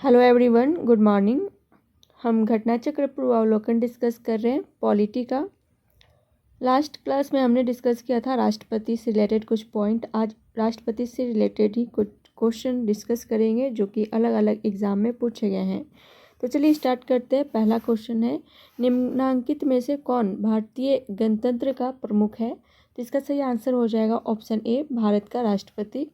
Hello everyone, good morning. हम घटना चक्र पूर्वावलोकन डिस्कस कर रहे हैं पॉलिटी का। लास्ट क्लास में हमने डिस्कस किया था राष्ट्रपति से रिलेटेड कुछ पॉइंट। आज राष्ट्रपति से रिलेटेड ही कुछ क्वेश्चन डिस्कस करेंगे जो कि अलग अलग एग्जाम में पूछे गए हैं। तो चलिए स्टार्ट करते हैं। पहला क्वेश्चन है, निम्नांकित में से कौन भारतीय गणतंत्र का प्रमुख है? तो इसका सही आंसर हो जाएगा ऑप्शन ए, भारत का राष्ट्रपति।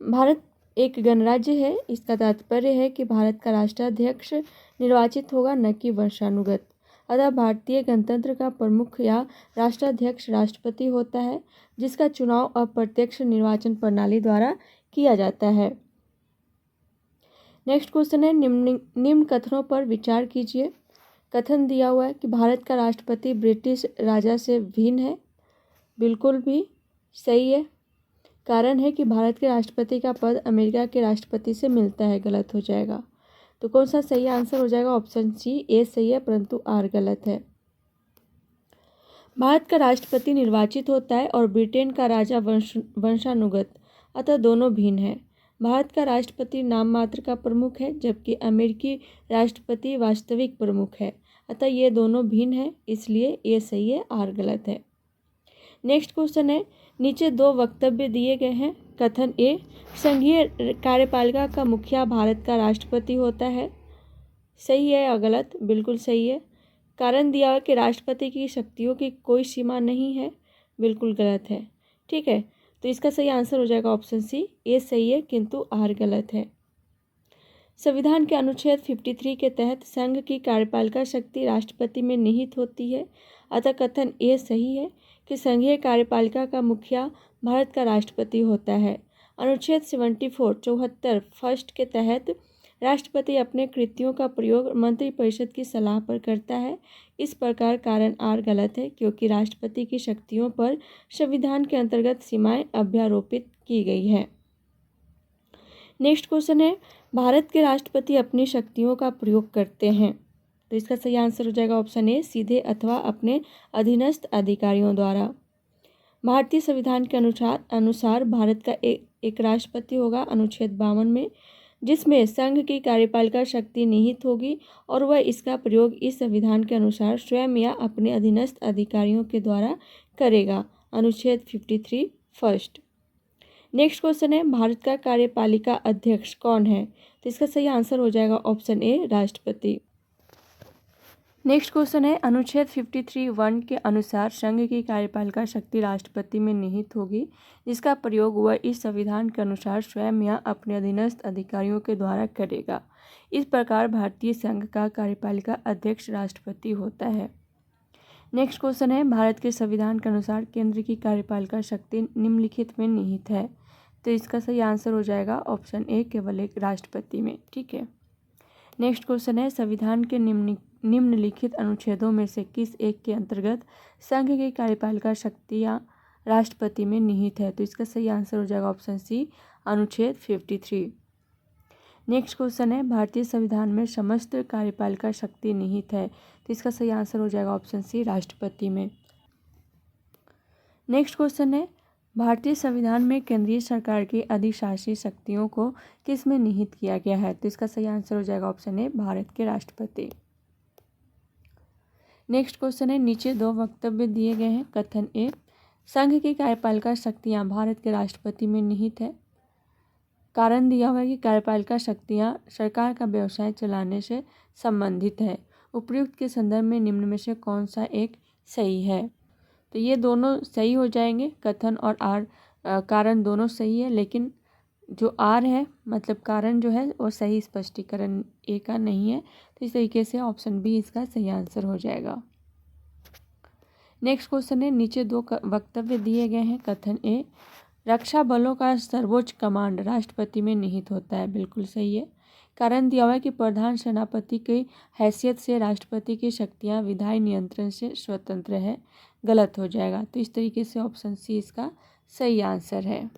भारत एक गणराज्य है। इसका तात्पर्य है कि भारत का राष्ट्राध्यक्ष निर्वाचित होगा, न कि वंशानुगत। अतः भारतीय गणतंत्र का प्रमुख या राष्ट्राध्यक्ष राष्ट्रपति होता है, जिसका चुनाव अप्रत्यक्ष निर्वाचन प्रणाली द्वारा किया जाता है। नेक्स्ट क्वेश्चन है, निम्न कथनों पर विचार कीजिए। कथन दिया हुआ है कि भारत का राष्ट्रपति ब्रिटिश राजा से भिन्न है। बिल्कुल भी सही है। कारण है कि भारत के राष्ट्रपति का पद अमेरिका के राष्ट्रपति से मिलता है। गलत हो जाएगा। तो कौन सा सही आंसर हो जाएगा? ऑप्शन सी, ए सही है, परंतु आर गलत है। भारत का राष्ट्रपति निर्वाचित होता है और ब्रिटेन का राजा वंशानुगत, अतः दोनों भिन्न है। भारत का राष्ट्रपति नाम मात्र का प्रमुख है, जबकि अमेरिकी राष्ट्रपति वास्तविक प्रमुख है, अतः ये दोनों भिन्न है, इसलिए ए सही है, आर गलत है। नेक्स्ट क्वेश्चन है, नीचे दो वक्तव्य दिए गए हैं। कथन ए, संघीय कार्यपालिका का मुखिया भारत का राष्ट्रपति होता है। सही है या गलत? बिल्कुल सही है। कारण दिया है कि राष्ट्रपति की शक्तियों की कोई सीमा नहीं है। बिल्कुल गलत है। ठीक है, तो इसका सही आंसर हो जाएगा ऑप्शन सी, ए सही है, किंतु आर गलत है। संविधान के अनुच्छेद 53 के तहत संघ की कार्यपालिका शक्ति राष्ट्रपति में निहित होती है, अतः कथन ए सही है कि संघीय कार्यपालिका का मुखिया भारत का राष्ट्रपति होता है। अनुच्छेद 74 फर्स्ट के तहत राष्ट्रपति अपने कृत्यों का प्रयोग मंत्रिपरिषद की सलाह पर करता है। इस प्रकार कारण आर गलत है, क्योंकि राष्ट्रपति की शक्तियों पर संविधान के अंतर्गत सीमाएं अध्यारोपित की गई है। नेक्स्ट क्वेश्चन है, भारत के राष्ट्रपति अपनी शक्तियों का प्रयोग करते हैं। तो इसका सही आंसर हो जाएगा ऑप्शन ए, सीधे अथवा अपने अधीनस्थ अधिकारियों द्वारा। भारतीय संविधान के अनुसार भारत का एक राष्ट्रपति होगा अनुच्छेद 52 में, जिसमें संघ की कार्यपालिका शक्ति निहित होगी और वह इसका प्रयोग इस संविधान के अनुसार स्वयं या अपने अधीनस्थ अधिकारियों के द्वारा करेगा। अनुच्छेद 53 फर्स्ट। नेक्स्ट क्वेश्चन है, भारत का कार्यपालिका अध्यक्ष कौन है? तो इसका सही आंसर हो जाएगा ऑप्शन ए, राष्ट्रपति। नेक्स्ट क्वेश्चन है, अनुच्छेद 53(1) के अनुसार संघ की कार्यपालिका शक्ति राष्ट्रपति में निहित होगी, जिसका प्रयोग वह इस संविधान के अनुसार स्वयं या अपने अधीनस्थ अधिकारियों के द्वारा करेगा। इस प्रकार भारतीय संघ का कार्यपालिका अध्यक्ष राष्ट्रपति होता है। नेक्स्ट क्वेश्चन है, भारत के संविधान के अनुसार केंद्र की कार्यपालिका शक्ति निम्नलिखित में निहित है। तो इसका सही आंसर हो जाएगा ऑप्शन ए, केवल एक राष्ट्रपति में। ठीक है। नेक्स्ट क्वेश्चन है, संविधान के निम्नलिखित अनुच्छेदों में से किस एक के अंतर्गत संघ की कार्यपालिका शक्तियाँ राष्ट्रपति में निहित है? तो इसका सही आंसर हो जाएगा ऑप्शन सी, अनुच्छेद 53। नेक्स्ट क्वेश्चन है, भारतीय संविधान में समस्त कार्यपालिका शक्ति निहित है। तो इसका सही आंसर हो जाएगा ऑप्शन सी, राष्ट्रपति में। नेक्स्ट क्वेश्चन है, भारतीय संविधान में केंद्रीय सरकार की अधिशासी शक्तियों को किस में निहित किया गया है? तो इसका सही आंसर हो जाएगा ऑप्शन ए, भारत के राष्ट्रपति। नेक्स्ट क्वेश्चन है, नीचे दो वक्तव्य दिए गए हैं। कथन ए, संघ की कार्यपालिका शक्तियां भारत के राष्ट्रपति में निहित है। कारण दिया हुआ है कि कार्यपालिका शक्तियां सरकार का व्यवसाय चलाने से संबंधित है। उपयुक्त के संदर्भ में निम्न में से कौन सा एक सही है? तो ये दोनों सही हो जाएंगे, कथन और आर। कारण दोनों सही है, लेकिन जो आर है मतलब कारण जो है वो सही स्पष्टीकरण ए का नहीं है। तो इस तरीके से ऑप्शन बी इसका सही आंसर हो जाएगा। नेक्स्ट क्वेश्चन है, नीचे दो वक्तव्य दिए गए हैं। कथन ए, रक्षा बलों का सर्वोच्च कमांड राष्ट्रपति में निहित होता है। बिल्कुल सही है। कारण दिया हुआ है कि प्रधान सेनापति की हैसियत से राष्ट्रपति की शक्तियां विधायी नियंत्रण से स्वतंत्र है। गलत हो जाएगा। तो इस तरीके से ऑप्शन सी इसका सही आंसर है।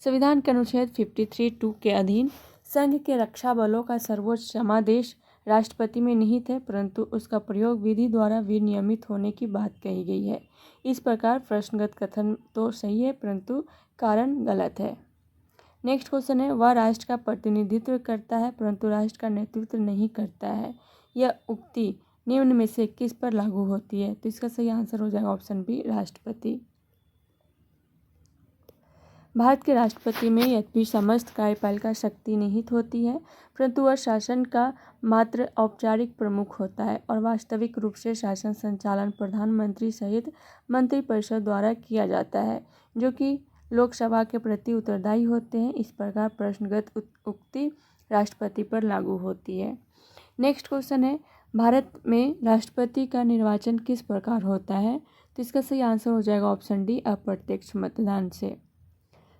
संविधान के अनुच्छेद 53(2) के अधीन संघ के रक्षा बलों का सर्वोच्च समादेश राष्ट्रपति में निहित है, परंतु उसका प्रयोग विधि द्वारा विनियमित होने की बात कही गई है। इस प्रकार प्रश्नगत कथन तो सही है, परंतु कारण गलत है। नेक्स्ट क्वेश्चन है, वह राष्ट्र का प्रतिनिधित्व करता है परंतु राष्ट्र का नेतृत्व नहीं करता है। यह उक्ति निम्न में से किस पर लागू होती है? तो इसका सही आंसर हो जाएगा ऑप्शन बी, राष्ट्रपति। भारत के राष्ट्रपति में यद्यपि समस्त कार्यपालिका शक्ति निहित होती है परंतु वह शासन का मात्र औपचारिक प्रमुख होता है और वास्तविक रूप से शासन संचालन प्रधानमंत्री सहित मंत्रिपरिषद द्वारा किया जाता है, जो कि लोकसभा के प्रति उत्तरदायी होते हैं। इस प्रकार प्रश्नगत उक्ति राष्ट्रपति पर लागू होती है। नेक्स्ट क्वेश्चन है, भारत में राष्ट्रपति का निर्वाचन किस प्रकार होता है? तो इसका सही आंसर हो जाएगा ऑप्शन डी, अप्रत्यक्ष मतदान से।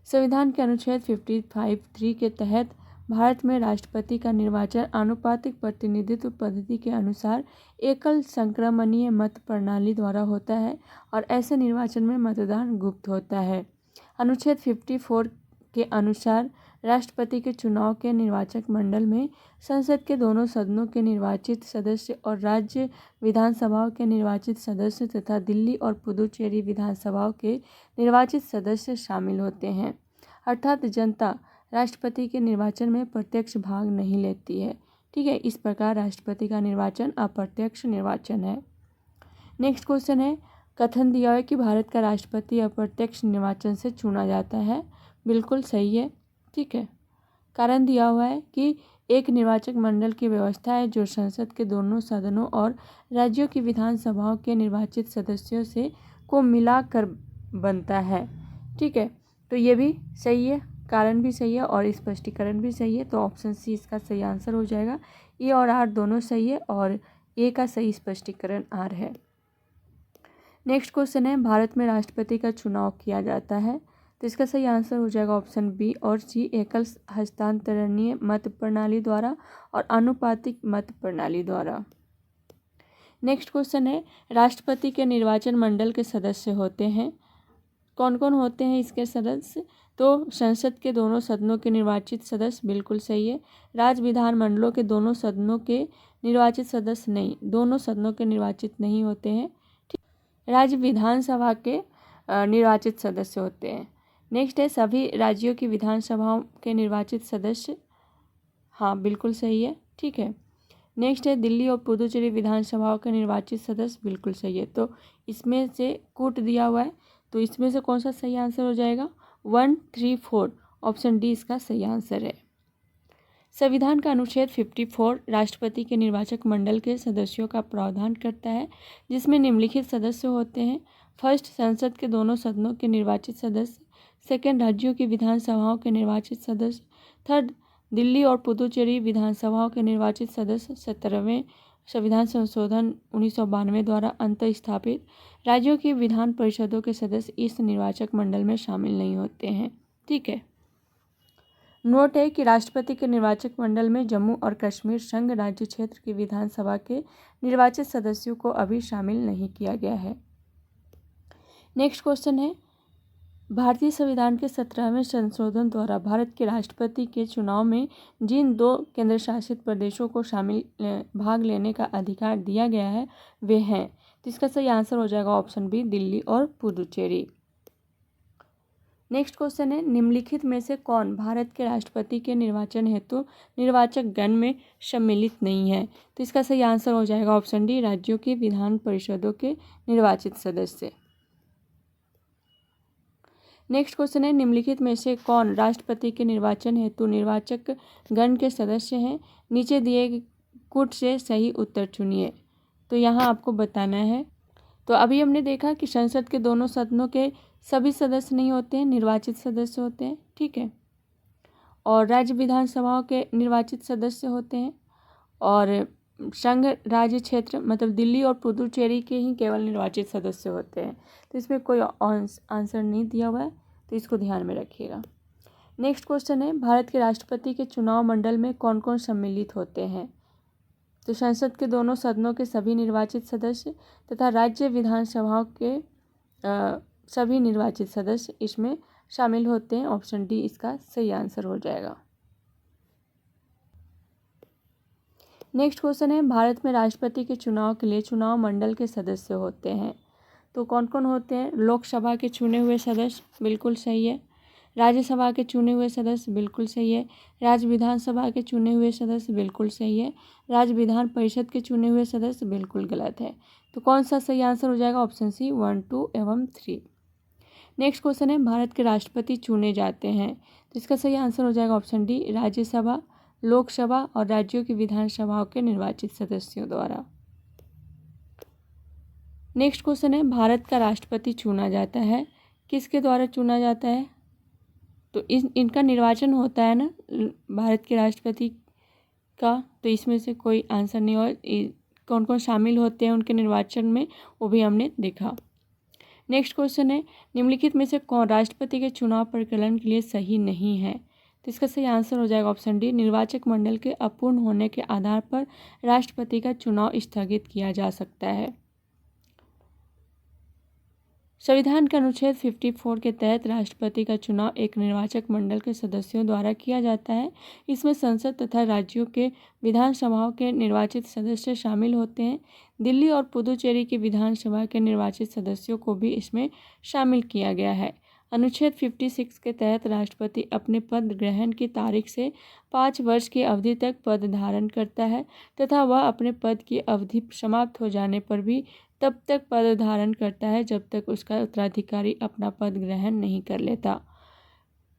संविधान के अनुच्छेद 55(3) के तहत भारत में राष्ट्रपति का निर्वाचन आनुपातिक प्रतिनिधित्व पद्धति के अनुसार एकल संक्रमणीय मत प्रणाली द्वारा होता है और ऐसे निर्वाचन में मतदान गुप्त होता है। अनुच्छेद 54 के अनुसार राष्ट्रपति के चुनाव के निर्वाचक मंडल में संसद के दोनों सदनों के निर्वाचित सदस्य और राज्य विधानसभाओं के निर्वाचित सदस्य तथा दिल्ली और पुदुचेरी विधानसभाओं के निर्वाचित सदस्य शामिल होते हैं। अर्थात जनता राष्ट्रपति के निर्वाचन में प्रत्यक्ष भाग नहीं लेती है। ठीक है, इस प्रकार राष्ट्रपति का निर्वाचन अप्रत्यक्ष निर्वाचन है। नेक्स्ट क्वेश्चन है, कथन दिया है कि भारत का राष्ट्रपति अप्रत्यक्ष निर्वाचन से चुना जाता है। बिल्कुल सही है। ठीक है, कारण दिया हुआ है कि एक निर्वाचक मंडल की व्यवस्था है जो संसद के दोनों सदनों और राज्यों की विधानसभाओं के निर्वाचित सदस्यों से को मिलाकर बनता है। ठीक है, तो ये भी सही है, कारण भी सही है और स्पष्टीकरण भी सही है। तो ऑप्शन सी इसका सही आंसर हो जाएगा। ए और आर दोनों सही है और ए का सही स्पष्टीकरण आर है। नेक्स्ट क्वेश्चन है, भारत में राष्ट्रपति का चुनाव किया जाता है। तो इसका सही आंसर हो जाएगा ऑप्शन बी और सी, एकल हस्तांतरणीय मत प्रणाली द्वारा और आनुपातिक मत प्रणाली द्वारा। नेक्स्ट क्वेश्चन है, राष्ट्रपति के निर्वाचन मंडल के सदस्य होते हैं। कौन कौन होते हैं इसके सदस्य? तो संसद के दोनों सदनों के निर्वाचित सदस्य, बिल्कुल सही है। राज्य विधानमंडलों के दोनों सदनों के निर्वाचित सदस्य नहीं, दोनों सदनों के निर्वाचित नहीं होते हैं। राज्य विधानसभा के निर्वाचित सदस्य होते हैं। नेक्स्ट है, सभी राज्यों की विधानसभाओं के निर्वाचित सदस्य। हाँ, बिल्कुल सही है। ठीक है, नेक्स्ट है, दिल्ली और पुदुचेरी विधानसभाओं के निर्वाचित सदस्य। बिल्कुल सही है। तो इसमें से कूट दिया हुआ है, तो इसमें से कौन सा सही आंसर हो जाएगा? 1, 3, 4, ऑप्शन डी इसका सही आंसर है। संविधान का अनुच्छेद 54 राष्ट्रपति के निर्वाचक मंडल के सदस्यों का प्रावधान करता है, जिसमें निम्नलिखित सदस्य होते हैं। फर्स्ट, संसद के दोनों सदनों के निर्वाचित सदस्य। सेकंड, राज्यों की विधानसभाओं के निर्वाचित सदस्य। थर्ड, दिल्ली और पुदुचेरी विधानसभाओं के निर्वाचित सदस्य। 17वें संविधान संशोधन 1992 द्वारा अंतःस्थापित राज्यों की विधान परिषदों के सदस्य इस निर्वाचक मंडल में शामिल नहीं होते हैं। ठीक है, नोट है कि राष्ट्रपति के निर्वाचक मंडल में जम्मू और कश्मीर संघ राज्य क्षेत्र की विधानसभा के निर्वाचित सदस्यों को अभी शामिल नहीं किया गया है। नेक्स्ट क्वेश्चन है, भारतीय संविधान के 17वें संशोधन द्वारा भारत के राष्ट्रपति के चुनाव में जिन 2 केंद्र शासित प्रदेशों को भाग लेने का अधिकार दिया गया है वे हैं। तो इसका सही आंसर हो जाएगा ऑप्शन बी, दिल्ली और पुदुचेरी। नेक्स्ट क्वेश्चन है, निम्नलिखित में से कौन भारत के राष्ट्रपति के निर्वाचन हेतु निर्वाचक गण में सम्मिलित नहीं है? तो इसका सही आंसर हो जाएगा ऑप्शन डी, राज्यों की विधान परिषदों के निर्वाचित सदस्य। नेक्स्ट क्वेश्चन है, निम्नलिखित में से कौन राष्ट्रपति के निर्वाचन हेतु निर्वाचक गण के सदस्य हैं? नीचे दिए कूट से सही उत्तर चुनिए। तो यहाँ आपको बताना है। तो अभी हमने देखा कि संसद के दोनों सदनों के सभी सदस्य नहीं होते हैं, निर्वाचित सदस्य होते हैं। ठीक है, और राज्य विधानसभाओं के निर्वाचित सदस्य होते हैं और संघ राज्य क्षेत्र मतलब दिल्ली और पुदुचेरी के ही केवल निर्वाचित सदस्य होते हैं। तो इसमें कोई आंसर नहीं दिया हुआ है, तो इसको ध्यान में रखिएगा। नेक्स्ट क्वेश्चन है, भारत के राष्ट्रपति के चुनाव मंडल में कौन कौन सम्मिलित होते हैं? तो संसद के दोनों सदनों के सभी निर्वाचित सदस्य तथा राज्य विधानसभाओं के सभी निर्वाचित सदस्य इसमें शामिल होते हैं। ऑप्शन डी इसका सही आंसर हो जाएगा। नेक्स्ट क्वेश्चन है, भारत में राष्ट्रपति के चुनाव के लिए चुनाव मंडल के सदस्य होते हैं। तो कौन कौन होते हैं? लोकसभा के चुने हुए सदस्य, बिल्कुल सही है। राज्यसभा के चुने हुए सदस्य बिल्कुल सही है। राज्य विधानसभा के चुने हुए सदस्य बिल्कुल सही है। राज्य विधान परिषद के चुने हुए सदस्य बिल्कुल गलत है। तो कौन सा सही आंसर हो जाएगा? ऑप्शन सी 1, 2 एवं 3। नेक्स्ट क्वेश्चन है, भारत के राष्ट्रपति चुने जाते हैं, तो इसका सही आंसर हो जाएगा ऑप्शन डी, राज्यसभा, लोकसभा और राज्यों की विधानसभाओं के निर्वाचित सदस्यों द्वारा। नेक्स्ट क्वेश्चन है, भारत का राष्ट्रपति चुना जाता है, किसके द्वारा चुना जाता है? तो इनका निर्वाचन होता है ना भारत के राष्ट्रपति का, तो इसमें से कोई आंसर नहीं और कौन कौन शामिल होते हैं उनके निर्वाचन में, वो भी हमने देखा। नेक्स्ट क्वेश्चन है, निम्नलिखित में से कौन राष्ट्रपति के चुनाव प्रकलन के लिए सही नहीं है? तो इसका सही आंसर हो जाएगा ऑप्शन डी, निर्वाचक मंडल के अपूर्ण होने के आधार पर राष्ट्रपति का चुनाव स्थगित किया जा सकता है। संविधान के अनुच्छेद 54 के तहत राष्ट्रपति का चुनाव एक निर्वाचक मंडल के सदस्यों द्वारा किया जाता है। इसमें संसद तथा राज्यों के विधानसभाओं के निर्वाचित सदस्य शामिल होते हैं। दिल्ली और पुदुचेरी की विधानसभा के निर्वाचित सदस्यों को भी इसमें शामिल किया गया है। अनुच्छेद 56 के तहत राष्ट्रपति अपने पद ग्रहण की तारीख से 5 वर्ष की अवधि तक पद धारण करता है तथा वह अपने पद की अवधि समाप्त हो जाने पर भी तब तक पद धारण करता है जब तक उसका उत्तराधिकारी अपना पद ग्रहण नहीं कर लेता।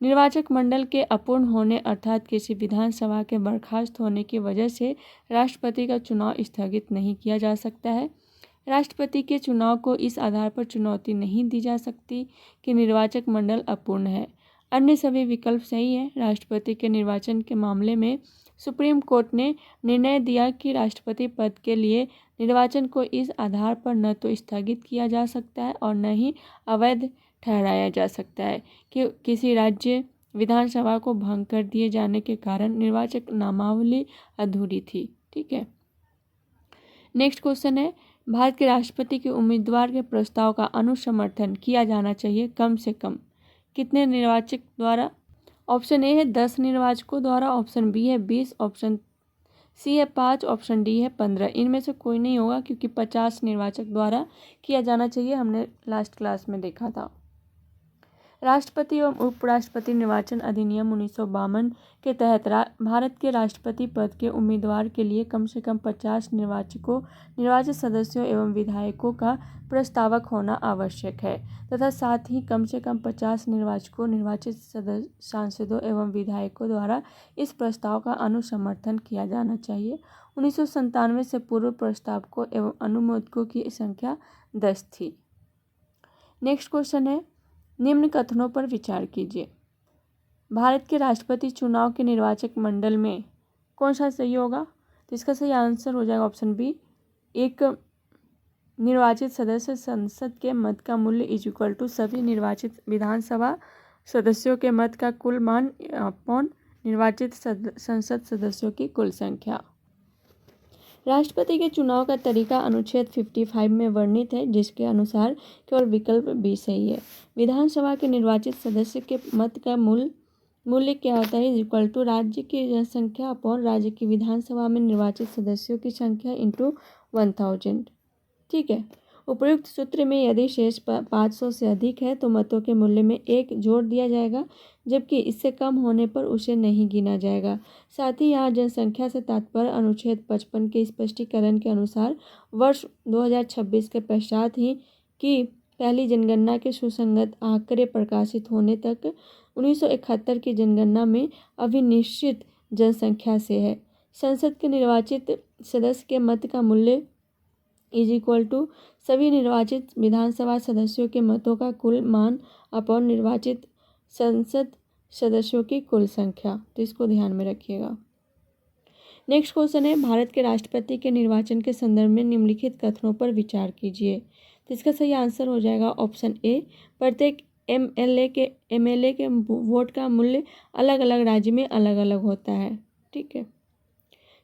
निर्वाचक मंडल के अपूर्ण होने अर्थात किसी विधानसभा के बर्खास्त होने की वजह से राष्ट्रपति का चुनाव स्थगित नहीं किया जा सकता है। राष्ट्रपति के चुनाव को इस आधार पर चुनौती नहीं दी जा सकती कि निर्वाचक मंडल अपूर्ण है। अन्य सभी विकल्प सही हैं। राष्ट्रपति के निर्वाचन के मामले में सुप्रीम कोर्ट ने निर्णय दिया कि राष्ट्रपति पद के लिए निर्वाचन को इस आधार पर न तो स्थगित किया जा सकता है और न ही अवैध ठहराया जा सकता है कि किसी राज्य विधानसभा को भंग कर दिए जाने के कारण निर्वाचक नामावली अधूरी थी। ठीक है। नेक्स्ट क्वेश्चन है, भारत के राष्ट्रपति के उम्मीदवार के प्रस्ताव का अनुसमर्थन किया जाना चाहिए कम से कम कितने निर्वाचक द्वारा? ऑप्शन ए है 10 निर्वाचकों द्वारा, ऑप्शन बी है 20, ऑप्शन सी है 5, ऑप्शन डी है 15। इनमें से कोई नहीं होगा क्योंकि 50 निर्वाचक द्वारा किया जाना चाहिए, हमने लास्ट क्लास में देखा था। राष्ट्रपति एवं उपराष्ट्रपति निर्वाचन अधिनियम 1952 के तहत भारत के राष्ट्रपति पद के उम्मीदवार के लिए कम से कम 50 निर्वाचकों, निर्वाचित सदस्यों एवं विधायकों का प्रस्तावक होना आवश्यक है तथा साथ ही कम से कम 50 निर्वाचकों, निर्वाचित सांसदों एवं विधायकों द्वारा इस प्रस्ताव का अनुसमर्थन किया जाना चाहिए। 1997 से पूर्व प्रस्तावकों एवं अनुमोदकों की संख्या 10 थी। नेक्स्ट क्वेश्चन है, निम्न कथनों पर विचार कीजिए। भारत के राष्ट्रपति चुनाव के निर्वाचक मंडल में कौन सा सही होगा? तो इसका सही आंसर हो जाएगा ऑप्शन बी, एक निर्वाचित सदस्य संसद के मत का मूल्य इज इक्वल टू सभी निर्वाचित विधानसभा सदस्यों के मत का कुल मान अपॉन निर्वाचित संसद सदस्यों की कुल संख्या। राष्ट्रपति के चुनाव का तरीका अनुच्छेद 55 में वर्णित है, जिसके अनुसार केवल विकल्प बी सही है। विधानसभा के निर्वाचित सदस्य के मत का मूल्य क्या होता है? इक्वल टू राज्य की जनसंख्या अपॉन राज्य की विधानसभा में निर्वाचित सदस्यों की संख्या इंटू 1000। ठीक है। उपयुक्त सूत्र में यदि शेष 500 से अधिक है तो मतों के मूल्य में 1 जोड़ दिया जाएगा, जबकि इससे कम होने पर उसे नहीं गिना जाएगा। साथ ही यहाँ जनसंख्या से तात्पर्य अनुच्छेद 55 के स्पष्टीकरण के अनुसार वर्ष 2026 के पश्चात ही की पहली जनगणना के सुसंगत आंकड़े प्रकाशित होने तक 1971 की जनगणना में अभिनिश्चित जनसंख्या से है। संसद के निर्वाचित सदस्य के मत का मूल्य इज इक्वल टू सभी निर्वाचित विधानसभा सदस्यों के मतों का कुल मान अपॉन निर्वाचित संसद सदस्यों की कुल संख्या। तो इसको ध्यान में रखिएगा। नेक्स्ट क्वेश्चन है, भारत के राष्ट्रपति के निर्वाचन के संदर्भ में निम्नलिखित कथनों पर विचार कीजिए। तो इसका सही आंसर हो जाएगा ऑप्शन ए, प्रत्येक एमएलए के वोट का मूल्य अलग अलग राज्य में अलग अलग होता है। ठीक है।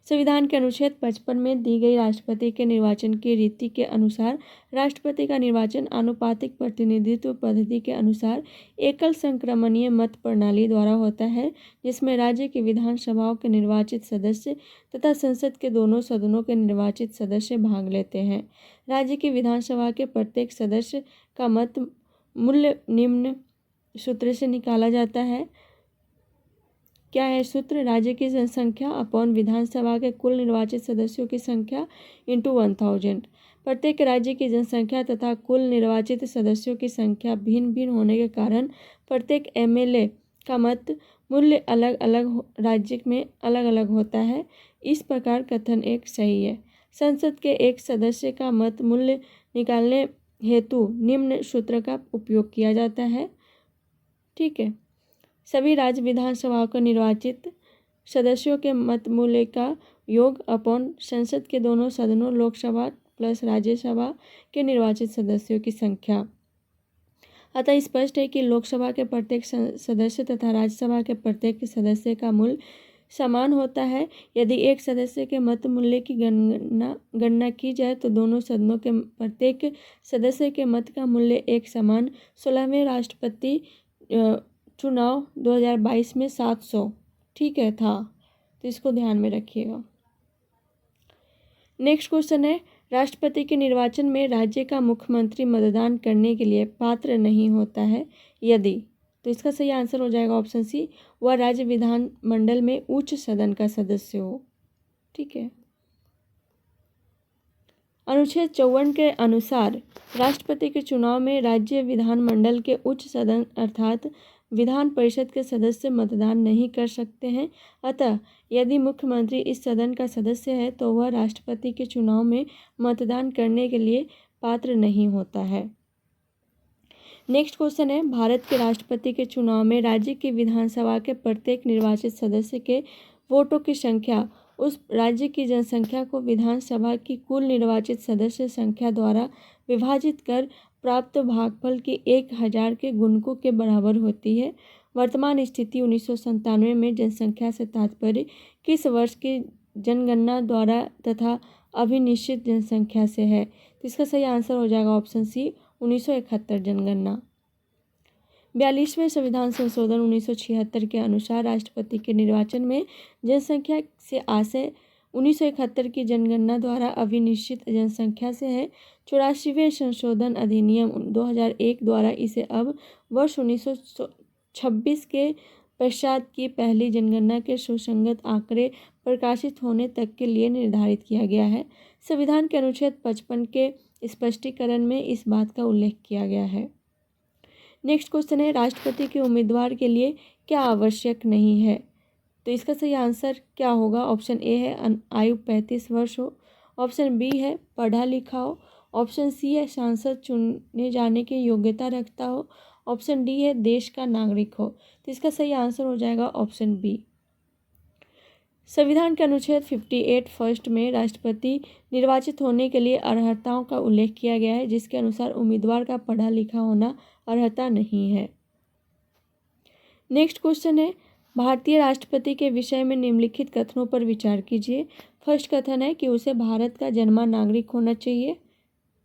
संविधान के अनुच्छेद 55 में दी गई राष्ट्रपति के निर्वाचन की रीति के अनुसार राष्ट्रपति का निर्वाचन आनुपातिक प्रतिनिधित्व पद्धति के अनुसार एकल संक्रमणीय मत प्रणाली द्वारा होता है, जिसमें राज्य की विधानसभाओं के निर्वाचित सदस्य तथा संसद के दोनों सदनों के निर्वाचित सदस्य भाग लेते हैं। राज्य की विधानसभा के प्रत्येक सदस्य का मत मूल्य निम्न सूत्र से निकाला जाता है। क्या है सूत्र? राज्य की जनसंख्या अपॉन विधानसभा के कुल निर्वाचित सदस्यों की संख्या इंटू 1000। प्रत्येक राज्य की जनसंख्या तथा कुल निर्वाचित सदस्यों की संख्या भिन्न भिन्न होने के कारण प्रत्येक एमएलए का मत मूल्य अलग अलग राज्य में अलग अलग होता है। इस प्रकार कथन एक सही है। संसद के एक सदस्य का मत मूल्य निकालने हेतु निम्न सूत्र का उपयोग किया जाता है। ठीक है। सभी राज्य विधानसभाओं के निर्वाचित सदस्यों के मत मूल्य का योग अपॉन संसद के दोनों सदनों लोकसभा प्लस राज्यसभा के निर्वाचित सदस्यों की संख्या। अतः स्पष्ट है कि लोकसभा के प्रत्येक सदस्य तथा राज्यसभा के प्रत्येक सदस्य का मूल्य समान होता है। यदि एक सदस्य के मत मूल्य की गणना की जाए तो दोनों सदनों के प्रत्येक सदस्य के मत का मूल्य एक समान 16वें राष्ट्रपति चुनाव 2022 में 700 ठीक है था। तो इसको ध्यान में रखिएगा। नेक्स्ट क्वेश्चन है, राष्ट्रपति के निर्वाचन में राज्य का मुख्यमंत्री मतदान करने के लिए पात्र नहीं होता है यदि, तो इसका सही आंसर हो जाएगा ऑप्शन सी, वह राज्य विधानमंडल में उच्च सदन का सदस्य हो। ठीक है। अनुच्छेद 54 के अनुसार राष्ट्रपति के चुनाव में राज्य विधानमंडल के उच्च सदन अर्थात विधान परिषद के सदस्य मतदान नहीं कर सकते हैं। अतः यदि मुख्यमंत्री इस सदन का सदस्य है तो वह राष्ट्रपति के चुनाव में मतदान करने के लिए पात्र नहीं होता है। नेक्स्ट क्वेश्चन है, भारत के राष्ट्रपति के चुनाव में राज्य की विधानसभा के प्रत्येक निर्वाचित सदस्य के वोटों की संख्या उस राज्य की जनसंख्या को विधानसभा की कुल निर्वाचित सदस्य संख्या द्वारा विभाजित कर प्राप्त भागफल के 1000 के गुणकों के बराबर होती है। वर्तमान स्थिति 1997 में जनसंख्या से तात्पर्य किस वर्ष की जनगणना द्वारा तथा अभिनिश्चित जनसंख्या से है? तो इसका सही आंसर हो जाएगा ऑप्शन सी, 1971 जनगणना। 42वें संविधान संशोधन 1976 के अनुसार राष्ट्रपति के निर्वाचन में जनसंख्या से आशय 1971 की जनगणना द्वारा अभिनिश्चित जनसंख्या से है। 84वें संशोधन अधिनियम 2001 द्वारा इसे अब वर्ष 1926 के पश्चात की पहली जनगणना के सुसंगत आंकड़े प्रकाशित होने तक के लिए निर्धारित किया गया है। संविधान के अनुच्छेद 55 के स्पष्टीकरण में इस बात का उल्लेख किया गया है। नेक्स्ट क्वेश्चन है, राष्ट्रपति के उम्मीदवार के लिए क्या आवश्यक नहीं है? तो इसका सही आंसर क्या होगा? ऑप्शन ए है आयु 35 वर्ष हो, ऑप्शन बी है पढ़ा लिखा हो, ऑप्शन सी है सांसद चुने जाने की योग्यता रखता हो, ऑप्शन डी है देश का नागरिक हो। तो इसका सही आंसर हो जाएगा ऑप्शन बी। संविधान के अनुच्छेद 58 फर्स्ट में राष्ट्रपति निर्वाचित होने के लिए अर्हताओं का उल्लेख किया गया है, जिसके अनुसार उम्मीदवार का पढ़ा लिखा होना अर्हता नहीं है। नेक्स्ट क्वेश्चन है, भारतीय राष्ट्रपति के विषय में निम्नलिखित कथनों पर विचार कीजिए। फर्स्ट कथन है कि उसे भारत का जन्मा नागरिक होना चाहिए,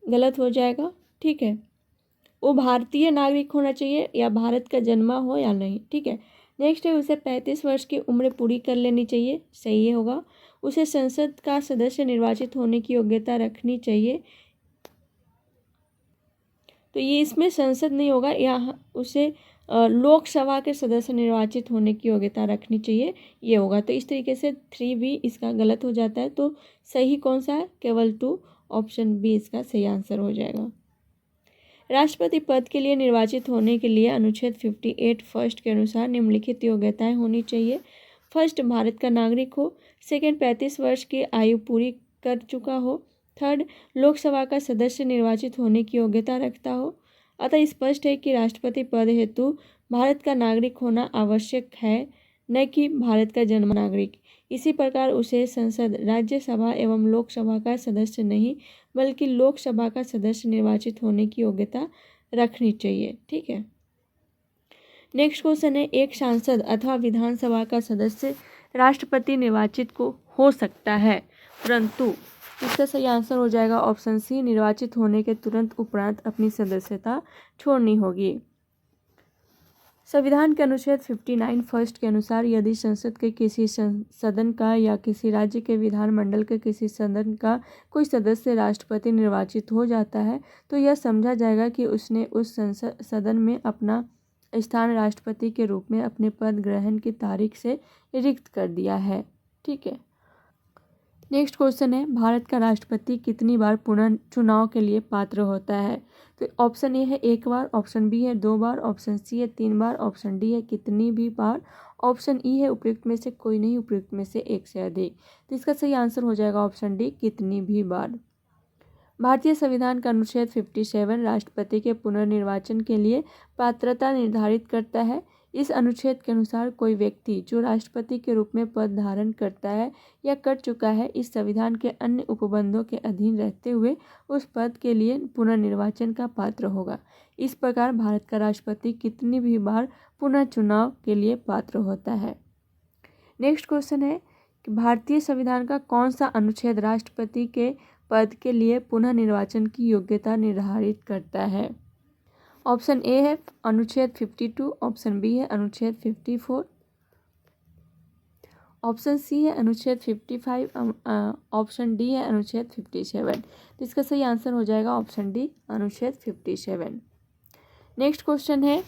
गलत हो जाएगा। ठीक है, वो भारतीय नागरिक होना चाहिए या भारत का जन्मा हो या नहीं। ठीक है। नेक्स्ट है, उसे 35 वर्ष की उम्र पूरी कर लेनी चाहिए, सही होगा। उसे संसद का सदस्य निर्वाचित होने की योग्यता रखनी चाहिए, तो ये इसमें संसद नहीं होगा, यहाँ उसे लोकसभा के सदस्य निर्वाचित होने की योग्यता रखनी चाहिए, ये होगा। तो इस तरीके से 3B इसका गलत हो जाता है। तो सही कौन सा है? केवल 2, ऑप्शन बी इसका सही आंसर हो जाएगा। राष्ट्रपति पद के लिए निर्वाचित होने के लिए अनुच्छेद 58 फर्स्ट के अनुसार निम्नलिखित योग्यताएं होनी चाहिए। फर्स्ट, भारत का नागरिक हो। सेकेंड, 35 वर्ष की आयु पूरी कर चुका हो। थर्ड, लोकसभा का सदस्य निर्वाचित होने की योग्यता रखता हो। अतः स्पष्ट है कि राष्ट्रपति पद हेतु भारत का नागरिक होना आवश्यक है, न कि भारत का जन्म नागरिक। इसी प्रकार उसे संसद, राज्यसभा एवं लोकसभा का सदस्य नहीं बल्कि लोकसभा का सदस्य निर्वाचित होने की योग्यता रखनी चाहिए। ठीक है। नेक्स्ट क्वेश्चन है, एक सांसद अथवा विधानसभा का सदस्य राष्ट्रपति निर्वाचित को हो सकता है, परंतु इसका सही आंसर हो जाएगा ऑप्शन सी, निर्वाचित होने के तुरंत उपरांत अपनी सदस्यता छोड़नी होगी। संविधान के अनुच्छेद 59 फर्स्ट के अनुसार यदि संसद के किसी सदन का या किसी राज्य के विधानमंडल के किसी सदन का कोई सदस्य राष्ट्रपति निर्वाचित हो जाता है तो यह समझा जाएगा कि उसने उस सदन में अपना स्थान राष्ट्रपति के रूप में अपने पद ग्रहण की तारीख से रिक्त कर दिया है। ठीक है। नेक्स्ट क्वेश्चन है, भारत का राष्ट्रपति कितनी बार पुनः चुनाव के लिए पात्र होता है? तो ऑप्शन ए है 1 बार, ऑप्शन बी है 2 बार, ऑप्शन सी है 3 बार, ऑप्शन डी है कितनी भी बार, ऑप्शन ई है उपयुक्त में से कोई नहीं, उपयुक्त में से एक से अधिक। तो इसका सही आंसर हो जाएगा ऑप्शन डी, कितनी भी बार। भारतीय संविधान का अनुच्छेद 57 राष्ट्रपति के पुनर्निर्वाचन के लिए पात्रता निर्धारित करता है। इस अनुच्छेद के अनुसार कोई व्यक्ति जो राष्ट्रपति के रूप में पद धारण करता है या कर चुका है, इस संविधान के अन्य उपबंधों के अधीन रहते हुए उस पद के लिए पुनर्निर्वाचन का पात्र होगा। इस प्रकार भारत का राष्ट्रपति कितनी भी बार पुनः चुनाव के लिए पात्र होता है। नेक्स्ट क्वेश्चन है कि भारतीय संविधान का कौन सा अनुच्छेद राष्ट्रपति के पद के लिए पुनः निर्वाचन की योग्यता निर्धारित करता है? ऑप्शन ए है अनुच्छेद 52, ऑप्शन बी है अनुच्छेद 54, ऑप्शन सी है अनुच्छेद 55, ऑप्शन डी है अनुच्छेद 57। तो इसका सही आंसर हो जाएगा ऑप्शन डी, अनुच्छेद 57। नेक्स्ट क्वेश्चन है,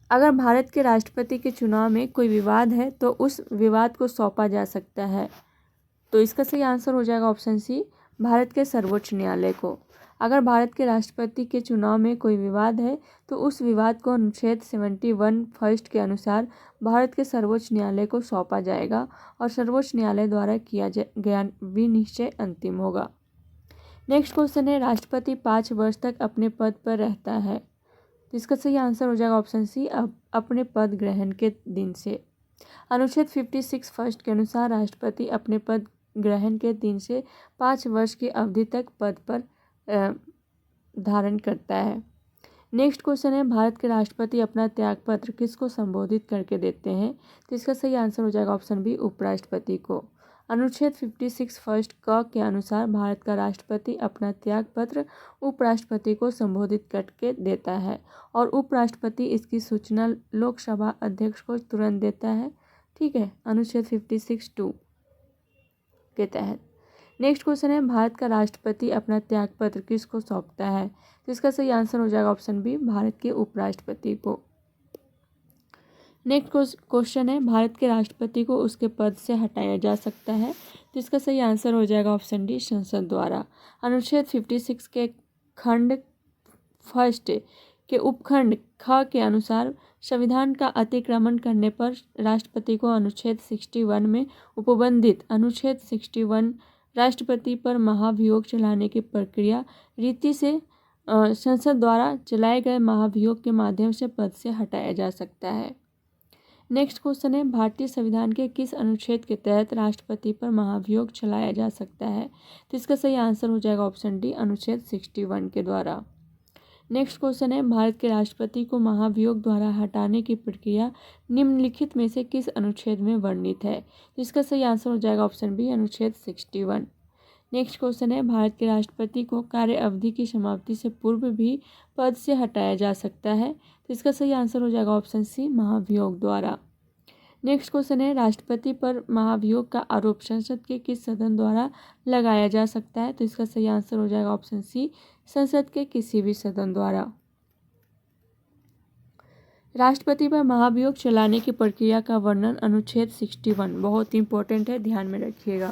अगर भारत के राष्ट्रपति के चुनाव में कोई विवाद है तो उस विवाद को सौंपा जा सकता है। तो इसका सही आंसर हो जाएगा ऑप्शन सी, भारत के सर्वोच्च न्यायालय को। अगर भारत के राष्ट्रपति के चुनाव में कोई विवाद है तो उस विवाद को अनुच्छेद 71 फर्स्ट के अनुसार भारत के सर्वोच्च न्यायालय को सौंपा जाएगा और सर्वोच्च न्यायालय द्वारा किया गया विनिश्चय अंतिम होगा। नेक्स्ट क्वेश्चन है, राष्ट्रपति 5 वर्ष तक अपने पद पर रहता है। तो इसका सही आंसर हो जाएगा ऑप्शन सी, अपने पद ग्रहण के दिन से। अनुच्छेद 56 फर्स्ट के अनुसार राष्ट्रपति अपने पद ग्रहण के दिन से 5 वर्ष की अवधि तक पद पर धारण करता है। नेक्स्ट क्वेश्चन है, भारत के राष्ट्रपति अपना त्यागपत्र किसको संबोधित करके देते हैं? तो इसका सही आंसर हो जाएगा ऑप्शन बी, उपराष्ट्रपति को। अनुच्छेद 56 फर्स्ट क के अनुसार भारत का राष्ट्रपति अपना त्यागपत्र उपराष्ट्रपति को संबोधित करके देता है और उपराष्ट्रपति इसकी सूचना लोकसभा अध्यक्ष को तुरंत देता है। ठीक है, अनुच्छेद 56(2) के तहत। नेक्स्ट क्वेश्चन है, भारत का राष्ट्रपति अपना त्यागपत्र किसको सौंपता है? तो इसका सही आंसर हो जाएगा ऑप्शन बी, भारत के उपराष्ट्रपति को। नेक्स्ट क्वेश्चन है, भारत के राष्ट्रपति को उसके पद से हटाया जा सकता है। तो इसका सही आंसर हो जाएगा ऑप्शन डी, संसद द्वारा। अनुच्छेद 56 के खंड फर्स्ट के उपखंड ख के अनुसार संविधान का अतिक्रमण करने पर राष्ट्रपति को अनुच्छेद 61 में उपबंधित अनुच्छेद 61 राष्ट्रपति पर महाभियोग चलाने की प्रक्रिया रीति से संसद द्वारा चलाए गए महाभियोग के माध्यम से पद से हटाया जा सकता है। नेक्स्ट क्वेश्चन है, भारतीय संविधान के किस अनुच्छेद के तहत राष्ट्रपति पर महाभियोग चलाया जा सकता है? तो इसका सही आंसर हो जाएगा ऑप्शन डी, अनुच्छेद 61 के द्वारा। नेक्स्ट क्वेश्चन है, भारत के राष्ट्रपति को महाभियोग द्वारा हटाने की प्रक्रिया निम्नलिखित में से किस अनुच्छेद में वर्णित है? तो इसका सही आंसर हो जाएगा ऑप्शन बी, अनुच्छेद 61। नेक्स्ट क्वेश्चन है, भारत के राष्ट्रपति को कार्य अवधि की समाप्ति से पूर्व भी पद से हटाया जा सकता है। तो इसका सही आंसर हो जाएगा ऑप्शन सी, महाभियोग द्वारा। नेक्स्ट क्वेश्चन है, राष्ट्रपति पर महाभियोग का आरोप संसद के किस सदन द्वारा लगाया जा सकता है? तो इसका सही आंसर हो जाएगा ऑप्शन सी, संसद के किसी भी सदन द्वारा। राष्ट्रपति पर महाभियोग चलाने की प्रक्रिया का वर्णन अनुच्छेद 61, बहुत इंपॉर्टेंट है, ध्यान में रखिएगा,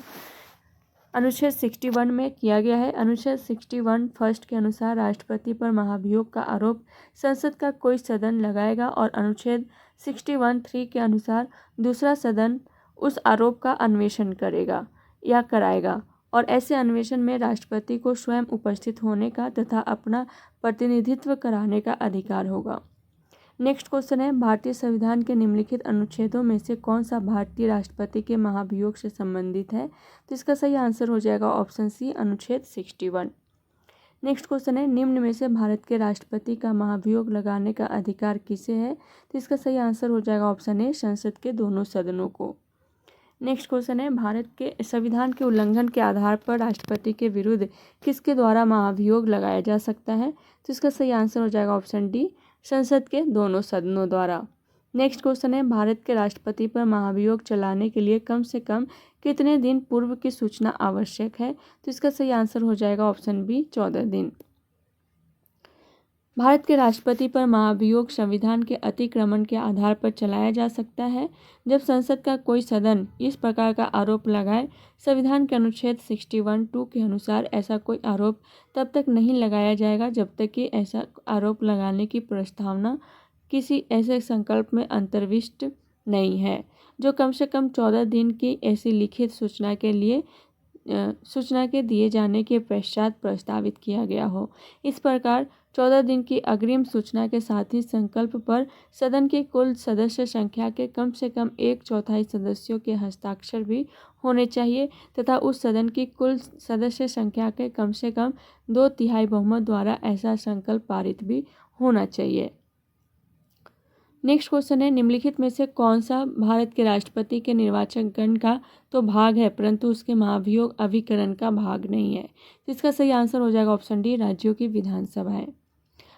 अनुच्छेद 61 में किया गया है। अनुच्छेद 61 फर्स्ट के अनुसार राष्ट्रपति पर महाभियोग का आरोप संसद का कोई सदन लगाएगा और अनुच्छेद 61(3) के अनुसार दूसरा सदन उस आरोप का अन्वेषण करेगा या कराएगा और ऐसे अन्वेषण में राष्ट्रपति को स्वयं उपस्थित होने का तथा अपना प्रतिनिधित्व कराने का अधिकार होगा। नेक्स्ट क्वेश्चन है, भारतीय संविधान के निम्नलिखित अनुच्छेदों में से कौन सा भारतीय राष्ट्रपति के महाभियोग से संबंधित है? तो इसका सही आंसर हो जाएगा ऑप्शन सी, अनुच्छेद 61। नेक्स्ट क्वेश्चन है, निम्न में से भारत के राष्ट्रपति का महाभियोग लगाने का अधिकार किसे है? तो इसका सही आंसर हो जाएगा ऑप्शन ए, संसद के दोनों सदनों को। नेक्स्ट क्वेश्चन है, भारत के संविधान के उल्लंघन के आधार पर राष्ट्रपति के विरुद्ध किसके द्वारा महाभियोग लगाया जा सकता है? तो इसका सही आंसर हो जाएगा ऑप्शन डी, संसद के दोनों सदनों द्वारा। नेक्स्ट क्वेश्चन है, भारत के राष्ट्रपति पर महाभियोग चलाने के लिए कम से कम कितने दिन पूर्व की सूचना आवश्यक है? तो इसका सही आंसर हो जाएगा ऑप्शन बी, 14 दिन। भारत के राष्ट्रपति पर महाभियोग संविधान के अतिक्रमण के आधार पर चलाया जा सकता है जब संसद का कोई सदन इस प्रकार का आरोप लगाए। संविधान के अनुच्छेद 61(2) के अनुसार ऐसा कोई आरोप तब तक नहीं लगाया जाएगा जब तक कि ऐसा आरोप लगाने की प्रस्तावना किसी ऐसे संकल्प में अंतर्विष्ट नहीं है जो कम से कम 14 दिन की ऐसी लिखित सूचना के दिए जाने के पश्चात प्रस्तावित किया गया हो। इस प्रकार 14 दिन की अग्रिम सूचना के साथ ही संकल्प पर सदन की कुल सदस्य संख्या के कम से कम 1/4 सदस्यों के हस्ताक्षर भी होने चाहिए तथा उस सदन की कुल सदस्य संख्या के कम से कम 2/3 बहुमत द्वारा ऐसा संकल्प पारित भी होना चाहिए। नेक्स्ट क्वेश्चन है, निम्नलिखित में से कौन सा भारत के राष्ट्रपति के निर्वाचक गण का तो भाग है परंतु उसके महाभियोग अभिकरण का भाग नहीं है। इसका सही आंसर हो जाएगा ऑप्शन डी, राज्यों की विधानसभाएं।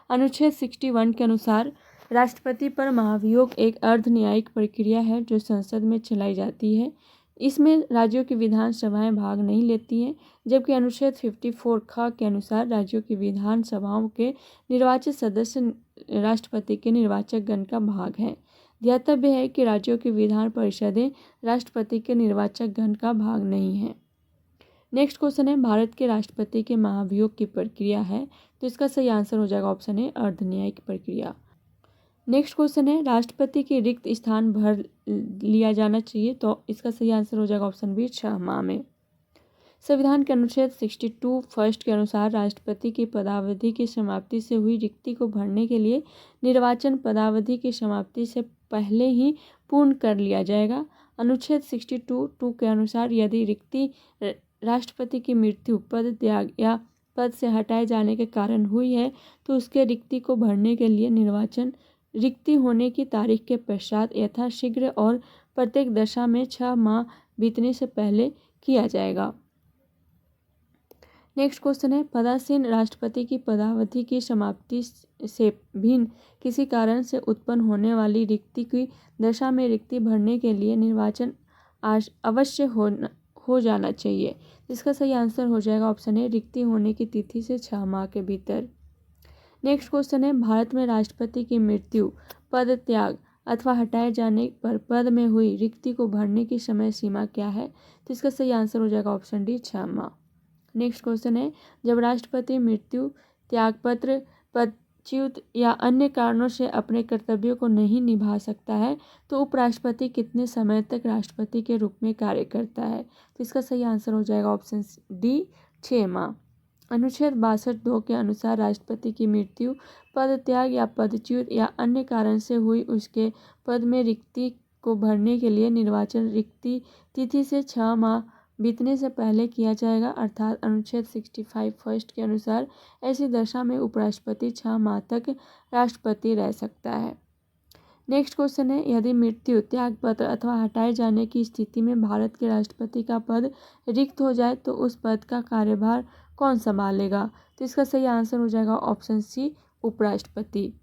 अनुच्छेद 61 के अनुसार राष्ट्रपति पर महाभियोग एक अर्ध न्यायिक प्रक्रिया है जो संसद में चलाई जाती है। इसमें राज्यों की विधानसभाएं भाग नहीं लेती हैं, जबकि अनुच्छेद 54 ख के अनुसार राज्यों की विधानसभाओं के निर्वाचित सदस्य राष्ट्रपति के निर्वाचक गण का भाग हैं। ध्यातव्य है कि राज्यों की विधान परिषदें राष्ट्रपति के निर्वाचक गण का भाग नहीं है। नेक्स्ट क्वेश्चन है, भारत के राष्ट्रपति के महाभियोग की प्रक्रिया है, तो इसका सही आंसर हो जाएगा ऑप्शन ए, अर्ध न्यायिक प्रक्रिया। नेक्स्ट क्वेश्चन है, राष्ट्रपति की रिक्त स्थान भर लिया जाना चाहिए, तो इसका सही आंसर हो जाएगा ऑप्शन बी, 6 माह में। संविधान के अनुच्छेद 62 फर्स्ट के अनुसार राष्ट्रपति की पदावधि की समाप्ति से हुई रिक्ति को भरने के लिए निर्वाचन पदावधि की समाप्ति से पहले ही पूर्ण कर लिया जाएगा। अनुच्छेद 62(2) के अनुसार यदि रिक्ति राष्ट्रपति की मृत्यु, पद त्याग या पद से हटाए जाने के कारण हुई है तो उसके रिक्ति को भरने के लिए निर्वाचन रिक्ति होने की तारीख के पश्चात यथाशीघ्र और प्रत्येक दशा में 6 माह बीतने से पहले किया जाएगा। नेक्स्ट क्वेश्चन है, पदासीन राष्ट्रपति की पदावधि की समाप्ति से भिन्न किसी कारण से उत्पन्न होने वाली रिक्ति की दशा में रिक्ति भरने के लिए निर्वाचन अवश्य हो जाना चाहिए। इसका सही आंसर हो जाएगा ऑप्शन ए, रिक्ति होने की तिथि से 6 माह के भीतर। नेक्स्ट क्वेश्चन है, भारत में राष्ट्रपति की मृत्यु, पद त्याग अथवा हटाए जाने पर पद में हुई रिक्ति को भरने की समय सीमा क्या है, तो इसका सही आंसर हो जाएगा ऑप्शन डी, 6 माह। नेक्स्ट क्वेश्चन है, जब राष्ट्रपति मृत्यु, त्यागपत्र, पदच्युत या अन्य कारणों से अपने कर्तव्यों को नहीं निभा सकता है तो उपराष्ट्रपति कितने समय तक राष्ट्रपति के रूप में कार्य करता है, तो इसका सही आंसर हो जाएगा ऑप्शन डी, 6 माह। अनुच्छेद 62(2) के अनुसार राष्ट्रपति की मृत्यु, पद त्याग या पदच्युत या अन्य कारण से हुई उसके पद में रिक्ति को भरने के लिए निर्वाचन रिक्ति तिथि से 6 माह बीतने से पहले किया जाएगा, अर्थात अनुच्छेद 65 फर्स्ट के अनुसार ऐसी दशा में उपराष्ट्रपति 6 माह तक राष्ट्रपति रह सकता है। नेक्स्ट क्वेश्चन है, यदि मृत्यु, त्यागपत्र अथवा हटाए जाने की स्थिति में भारत के राष्ट्रपति का पद रिक्त हो जाए तो उस पद का कार्यभार कौन संभालेगा, तो इसका सही आंसर हो जाएगा ऑप्शन सी, उपराष्ट्रपति।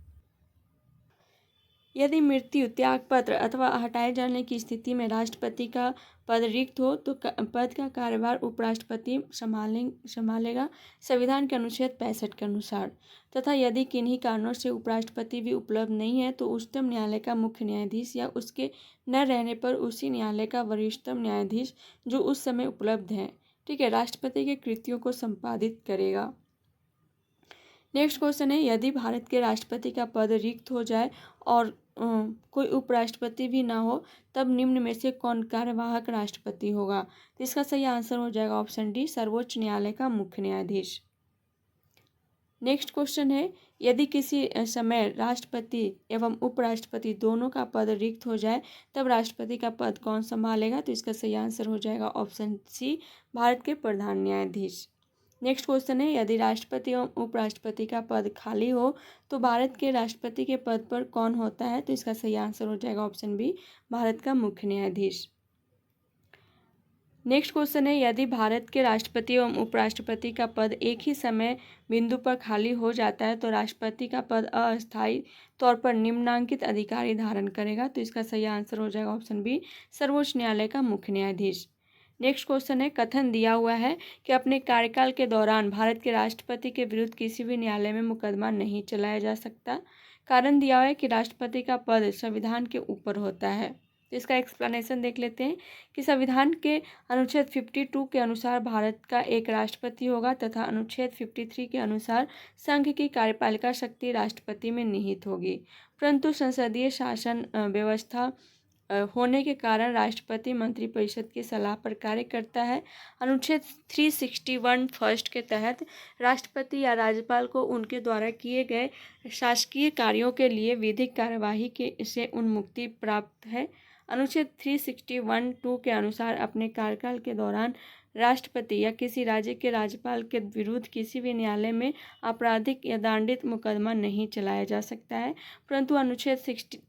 यदि मृत्यु, त्यागपत्र अथवा हटाए जाने की स्थिति में राष्ट्रपति का पद रिक्त हो तो पद का कार्यभार उपराष्ट्रपति संभालेगा संविधान के अनुच्छेद 65 के अनुसार, तथा यदि किन्हीं कारणों से उपराष्ट्रपति भी उपलब्ध नहीं है तो उच्चतम न्यायालय का मुख्य न्यायाधीश या उसके न रहने पर उसी न्यायालय का वरिष्ठतम न्यायाधीश जो उस समय उपलब्ध है, ठीक है, राष्ट्रपति के कृत्यों को संपादित करेगा। नेक्स्ट क्वेश्चन है, यदि भारत के राष्ट्रपति का पद रिक्त हो जाए और कोई उपराष्ट्रपति भी ना हो तब निम्न में से कौन कार्यवाहक राष्ट्रपति होगा, तो इसका सही आंसर हो जाएगा ऑप्शन डी, सर्वोच्च न्यायालय का मुख्य न्यायाधीश। नेक्स्ट क्वेश्चन है, यदि किसी समय राष्ट्रपति एवं उपराष्ट्रपति दोनों का पद रिक्त हो जाए तब राष्ट्रपति का पद कौन संभालेगा, तो इसका सही आंसर हो जाएगा ऑप्शन सी, भारत के प्रधान न्यायाधीश। नेक्स्ट क्वेश्चन है, यदि राष्ट्रपति एवं उपराष्ट्रपति का पद खाली हो तो भारत के राष्ट्रपति के पद पर कौन होता है, तो इसका सही आंसर हो जाएगा ऑप्शन बी, भारत का मुख्य न्यायाधीश। नेक्स्ट क्वेश्चन है, यदि भारत के राष्ट्रपति एवं उपराष्ट्रपति का पद एक ही समय बिंदु पर खाली हो जाता है तो राष्ट्रपति का पद अस्थायी तौर पर निम्नांकित अधिकारी धारण करेगा, तो इसका सही आंसर हो जाएगा ऑप्शन बी, सर्वोच्च न्यायालय का मुख्य न्यायाधीश। नेक्स्ट क्वेश्चन है, कथन दिया हुआ है कि अपने कार्यकाल के दौरान भारत के राष्ट्रपति के विरुद्ध किसी भी न्यायालय में मुकदमा नहीं चलाया जा सकता। कारण दिया हुआ है कि राष्ट्रपति का पद संविधान के ऊपर होता है। तो इसका एक्सप्लेनेशन देख लेते हैं कि संविधान के अनुच्छेद 52 के अनुसार भारत का एक राष्ट्रपति होगा तथा अनुच्छेद 53 के अनुसार संघ की कार्यपालिका शक्ति राष्ट्रपति में निहित होगी, परंतु संसदीय शासन व्यवस्था होने के कारण राष्ट्रपति मंत्रिपरिषद की सलाह पर कार्य करता है। अनुच्छेद 361 फर्स्ट के तहत राष्ट्रपति या राज्यपाल को उनके द्वारा किए गए शासकीय कार्यों के लिए विधिक कार्यवाही के से उन्मुक्ति प्राप्त है। अनुच्छेद 361(2) के अनुसार अपने कार्यकाल के दौरान राष्ट्रपति या किसी राज्य के राज्यपाल के विरुद्ध किसी भी न्यायालय में आपराधिक या दंडित मुकदमा नहीं चलाया जा सकता है, परंतु अनुच्छेद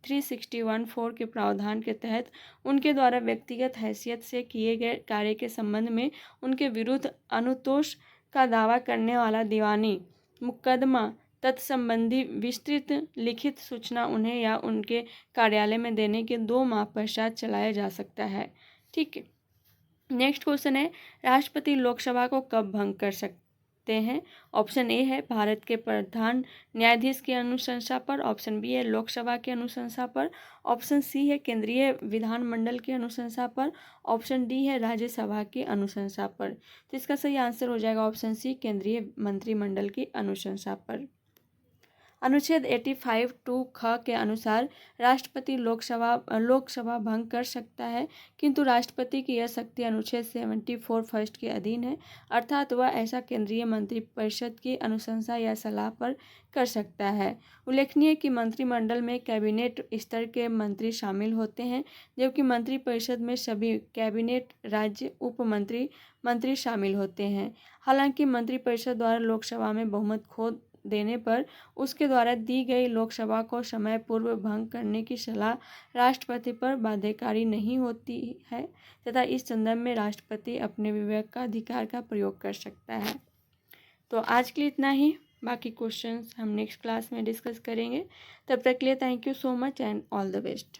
361(4) के प्रावधान के तहत उनके द्वारा व्यक्तिगत हैसियत से किए गए कार्य के संबंध में उनके विरुद्ध अनुतोष का दावा करने वाला दीवानी मुकदमा तत्संबंधी विस्तृत लिखित सूचना उन्हें या उनके कार्यालय में देने के 2 माह पश्चात चलाया जा सकता है। ठीक है, नेक्स्ट क्वेश्चन है, राष्ट्रपति लोकसभा को कब भंग कर सकते हैं? ऑप्शन ए है भारत के प्रधान न्यायाधीश की अनुशंसा पर, ऑप्शन बी है लोकसभा की अनुशंसा पर, ऑप्शन सी है केंद्रीय विधानमंडल की अनुशंसा पर, ऑप्शन डी है राज्यसभा की अनुशंसा पर। तो इसका सही आंसर हो जाएगा ऑप्शन सी, केंद्रीय मंत्रिमंडल की अनुशंसा पर। अनुच्छेद 85(2) ख के अनुसार राष्ट्रपति लोकसभा भंग कर सकता है, किंतु राष्ट्रपति की यह शक्ति अनुच्छेद 74 फर्स्ट के अधीन है, अर्थात वह ऐसा केंद्रीय मंत्रिपरिषद की अनुशंसा या सलाह पर कर सकता है। उल्लेखनीय कि मंत्रिमंडल में कैबिनेट स्तर के मंत्री शामिल होते हैं, जबकि मंत्रिपरिषद में सभी कैबिनेट राज्य मंत्री शामिल होते हैं। हालांकि मंत्रिपरिषद द्वारा लोकसभा में बहुमत खो देने पर उसके द्वारा दी गई लोकसभा को समय पूर्व भंग करने की सलाह राष्ट्रपति पर बाध्यकारी नहीं होती है तथा इस संदर्भ में राष्ट्रपति अपने विवेक का अधिकार का प्रयोग कर सकता है। तो आज के लिए इतना ही, बाकी क्वेश्चंस हम नेक्स्ट क्लास में डिस्कस करेंगे। तब तक के लिए thank you so much and all the best.